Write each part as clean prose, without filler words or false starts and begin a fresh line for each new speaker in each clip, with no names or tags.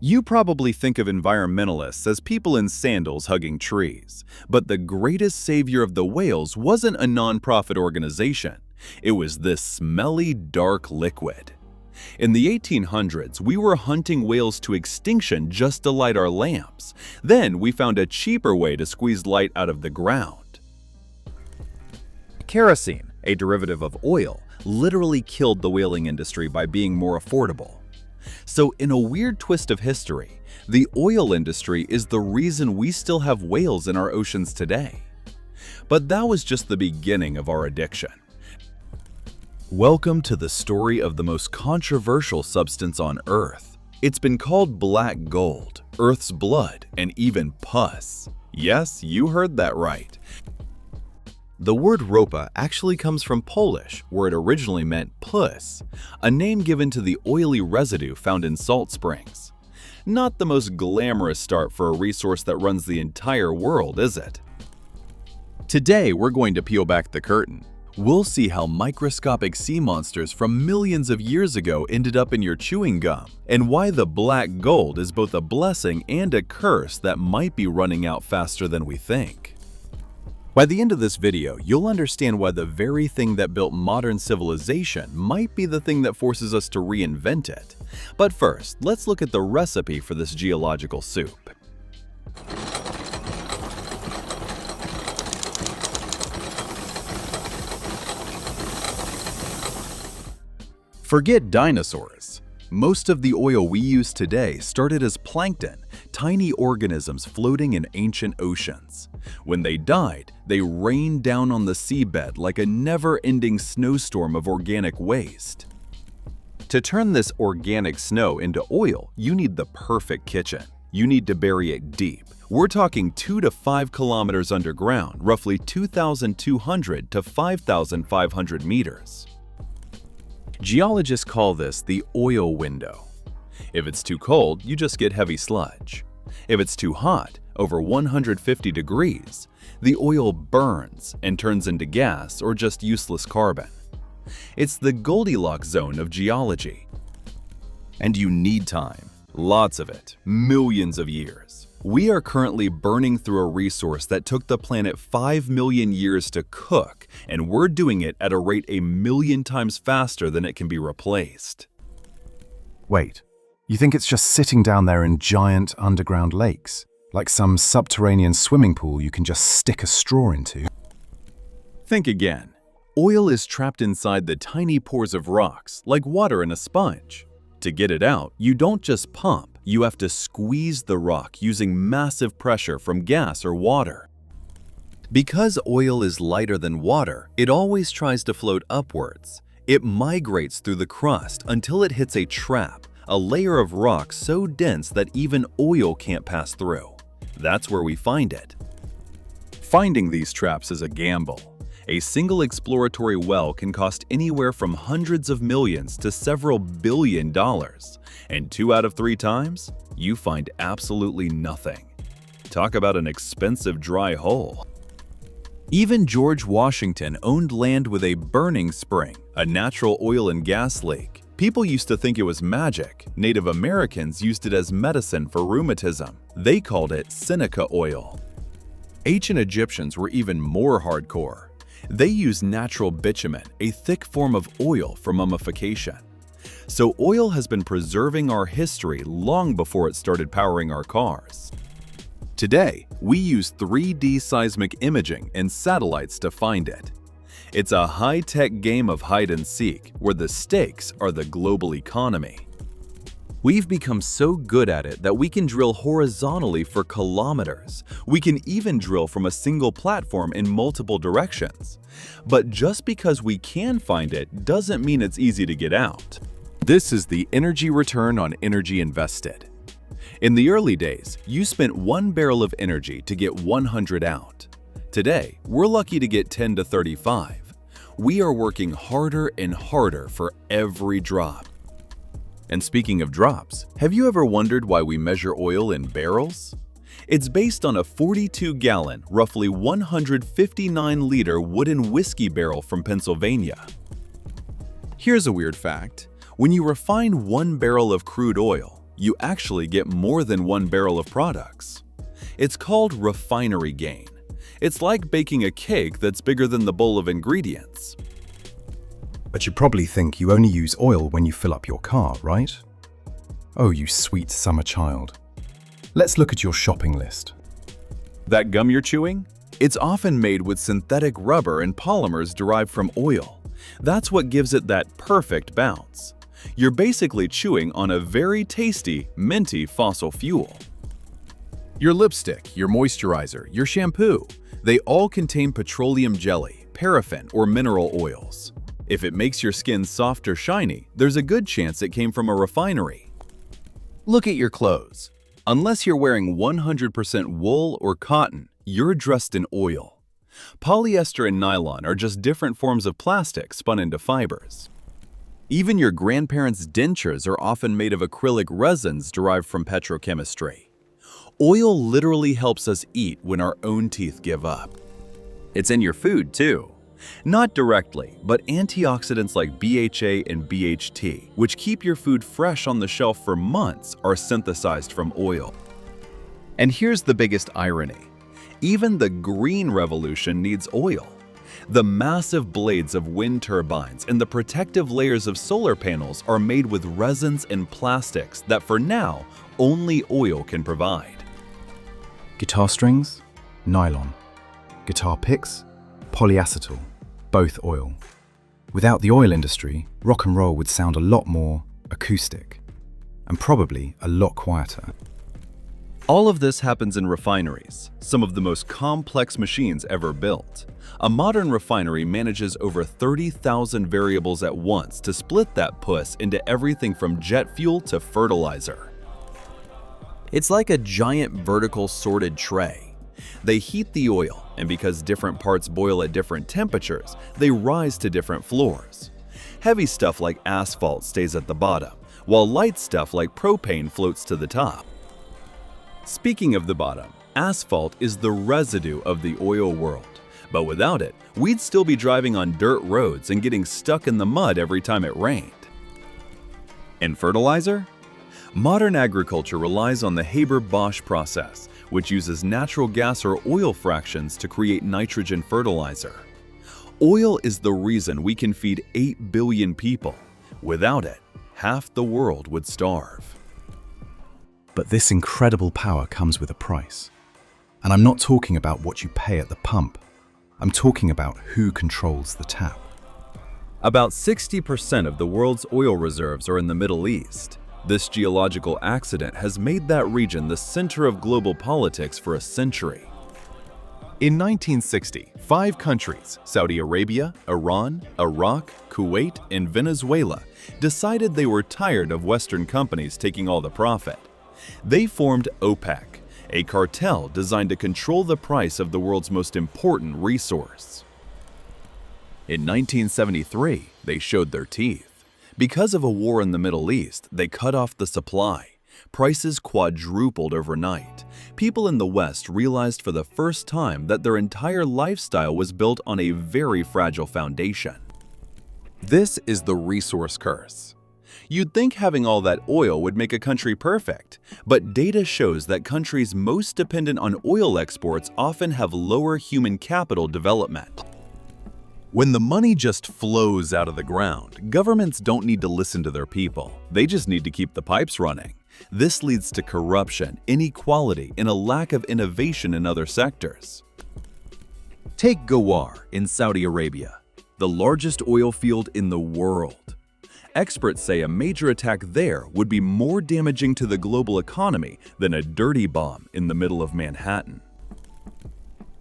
You probably think of environmentalists as people in sandals hugging trees, but the greatest savior of the whales wasn't a non-profit organization. It was this smelly, dark liquid. In the 1800s, we were hunting whales to extinction just to light our lamps. Then we found a cheaper way to squeeze light out of the ground. Kerosene, a derivative of oil, literally killed the whaling industry by being more affordable. So in a weird twist of history, the oil industry is the reason we still have whales in our oceans today. But that was just the beginning of our addiction. Welcome to the story of the most controversial substance on Earth. It's been called black gold, Earth's blood, and even pus. Yes, you heard that right. The word ropa actually comes from Polish, where it originally meant puss, a name given to the oily residue found in salt springs. Not the most glamorous start for a resource that runs the entire world, is it? Today, we're going to peel back the curtain. We'll see how microscopic sea monsters from millions of years ago ended up in your chewing gum, and why the black gold is both a blessing and a curse that might be running out faster than we think. By the end of this video, you'll understand why the very thing that built modern civilization might be the thing that forces us to reinvent it. But first, let's look at the recipe for this geological soup. Forget dinosaurs. Most of the oil we use today started as plankton, tiny organisms floating in ancient oceans. When they died, they rained down on the seabed like a never-ending snowstorm of organic waste. To turn this organic snow into oil, you need the perfect kitchen. You need to bury it deep. We're talking 2 to 5 kilometers underground, roughly 2,200 to 5,500 meters. Geologists call this the oil window. If it's too cold, you just get heavy sludge. If it's too hot, over 150 degrees, the oil burns and turns into gas or just useless carbon. It's the Goldilocks zone of geology. And you need time. Lots of it. Millions of years. We are currently burning through a resource that took the planet 5 million years to cook, and we're doing it at a rate 1,000,000 times faster than it can be replaced.
Wait, you think it's just sitting down there in giant underground lakes? Like some subterranean swimming pool you can just stick a straw into?
Think again. Oil is trapped inside the tiny pores of rocks, like water in a sponge. To get it out, you don't just pump. You have to squeeze the rock using massive pressure from gas or water. Because oil is lighter than water, it always tries to float upwards. It migrates through the crust until it hits a trap, a layer of rock so dense that even oil can't pass through. That's where we find it. Finding these traps is a gamble. A single exploratory well can cost anywhere from hundreds of millions to several billion dollars. And 2 out of 3 times, you find absolutely nothing. Talk about an expensive dry hole. Even George Washington owned land with a burning spring, a natural oil and gas leak. People used to think it was magic. Native Americans used it as medicine for rheumatism. They called it Seneca oil. Ancient Egyptians were even more hardcore. They used natural bitumen, a thick form of oil, for mummification. So oil has been preserving our history long before it started powering our cars. Today, we use 3D seismic imaging and satellites to find it. It's a high-tech game of hide and seek where the stakes are the global economy. We've become so good at it that we can drill horizontally for kilometers. We can even drill from a single platform in multiple directions. But just because we can find it doesn't mean it's easy to get out. This is the energy return on energy invested. In the early days, you spent 1 barrel of energy to get 100 out. Today, we're lucky to get 10 to 35. We are working harder and harder for every drop. And speaking of drops, have you ever wondered why we measure oil in barrels? It's based on a 42-gallon, roughly 159-liter wooden whiskey barrel from Pennsylvania. Here's a weird fact. When you refine 1 barrel of crude oil, you actually get more than one barrel of products. It's called refinery gain. It's like baking a cake that's bigger than the bowl of ingredients.
But you probably think you only use oil when you fill up your car, right? Oh, you sweet summer child. Let's look at your shopping list.
That gum you're chewing? It's often made with synthetic rubber and polymers derived from oil. That's what gives it that perfect bounce. You're basically chewing on a very tasty, minty fossil fuel. Your lipstick, your moisturizer, your shampoo, they all contain petroleum jelly, paraffin, or mineral oils. If it makes your skin soft or shiny, there's a good chance it came from a refinery. Look at your clothes. Unless you're wearing 100% wool or cotton, you're dressed in oil. Polyester and nylon are just different forms of plastic spun into fibers. Even your grandparents' dentures are often made of acrylic resins derived from petrochemistry. Oil literally helps us eat when our own teeth give up. It's in your food too. Not directly, but antioxidants like BHA and BHT, which keep your food fresh on the shelf for months, are synthesized from oil. And here's the biggest irony. Even the green revolution needs oil. The massive blades of wind turbines and the protective layers of solar panels are made with resins and plastics that for now, only oil can provide.
Guitar strings, nylon. Guitar picks, polyacetal, both oil. Without the oil industry, rock and roll would sound a lot more acoustic, and probably a lot quieter.
All of this happens in refineries, some of the most complex machines ever built. A modern refinery manages over 30,000 variables at once to split that puss into everything from jet fuel to fertilizer. It's like a giant vertical sorted tray. They heat the oil, and because different parts boil at different temperatures, they rise to different floors. Heavy stuff like asphalt stays at the bottom, while light stuff like propane floats to the top. Speaking of the bottom, asphalt is the residue of the oil world. But without it, we'd still be driving on dirt roads and getting stuck in the mud every time it rained. And fertilizer? Modern agriculture relies on the Haber-Bosch process, which uses natural gas or oil fractions to create nitrogen fertilizer. Oil is the reason we can feed 8 billion people. Without it, half the world would starve.
But this incredible power comes with a price. And I'm not talking about what you pay at the pump. I'm talking about who controls the tap.
About 60% of the world's oil reserves are in the Middle East. This geological accident has made that region the center of global politics for a century. In 1960, 5 countries, Saudi Arabia, Iran, Iraq, Kuwait, and Venezuela, decided they were tired of Western companies taking all the profit. They formed OPEC, a cartel designed to control the price of the world's most important resource. In 1973, they showed their teeth. Because of a war in the Middle East, they cut off the supply. Prices quadrupled overnight. People in the West realized for the first time that their entire lifestyle was built on a very fragile foundation. This is the resource curse. You'd think having all that oil would make a country perfect, but data shows that countries most dependent on oil exports often have lower human capital development. When the money just flows out of the ground, governments don't need to listen to their people. They just need to keep the pipes running. This leads to corruption, inequality, and a lack of innovation in other sectors. Take Ghawar in Saudi Arabia, the largest oil field in the world. Experts say a major attack there would be more damaging to the global economy than a dirty bomb in the middle of Manhattan.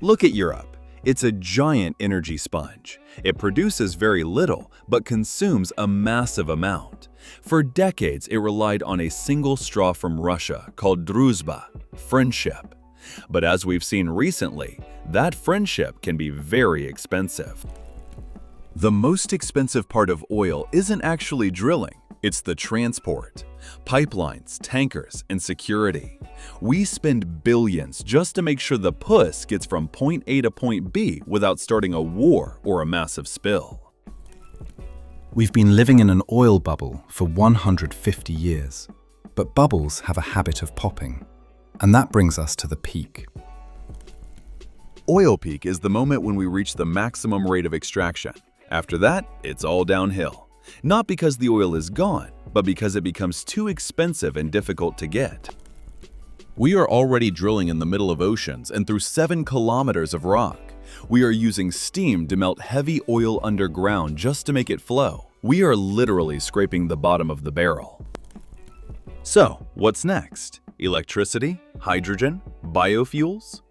Look at Europe. It's a giant energy sponge. It produces very little, but consumes a massive amount. For decades, it relied on a single straw from Russia called druzhba, friendship. But as we've seen recently, that friendship can be very expensive. The most expensive part of oil isn't actually drilling, it's the transport. Pipelines, tankers, and security. We spend billions just to make sure the puss gets from point A to point B without starting a war or a massive spill.
We've been living in an oil bubble for 150 years. But bubbles have a habit of popping. And that brings us to the peak.
Oil peak is the moment when we reach the maximum rate of extraction. After that, it's all downhill. Not because the oil is gone, but because it becomes too expensive and difficult to get. We are already drilling in the middle of oceans and through 7 kilometers of rock. We are using steam to melt heavy oil underground just to make it flow. We are literally scraping the bottom of the barrel. So, what's next? Electricity? Hydrogen? Biofuels?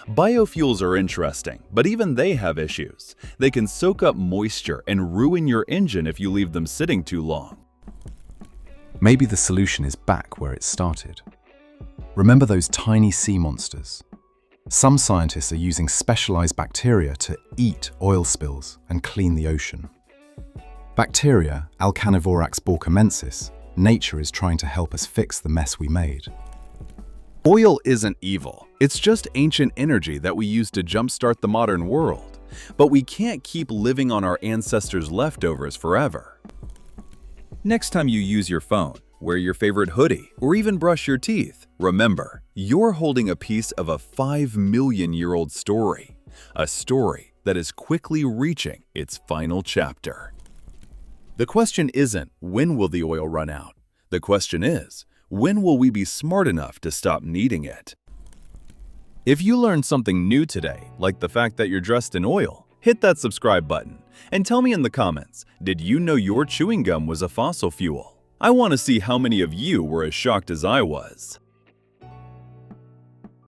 Biofuels are interesting, but even they have issues. They can soak up moisture and ruin your engine if you leave them sitting too long.
Maybe the solution is back where it started. Remember those tiny sea monsters? Some scientists are using specialized bacteria to eat oil spills and clean the ocean. Bacteria, Alcanivorax borcamensis, nature is trying to help us fix the mess we made.
Oil isn't evil. It's just ancient energy that we use to jumpstart the modern world. But we can't keep living on our ancestors' leftovers forever. Next time you use your phone, wear your favorite hoodie, or even brush your teeth, remember, you're holding a piece of a 5-million-year-old story. A story that is quickly reaching its final chapter. The question isn't, when will the oil run out? The question is, when will we be smart enough to stop needing it? If you learned something new today, like the fact that you're dressed in oil, hit that subscribe button and tell me in the comments, did you know your chewing gum was a fossil fuel? I want to see how many of you were as shocked as I was.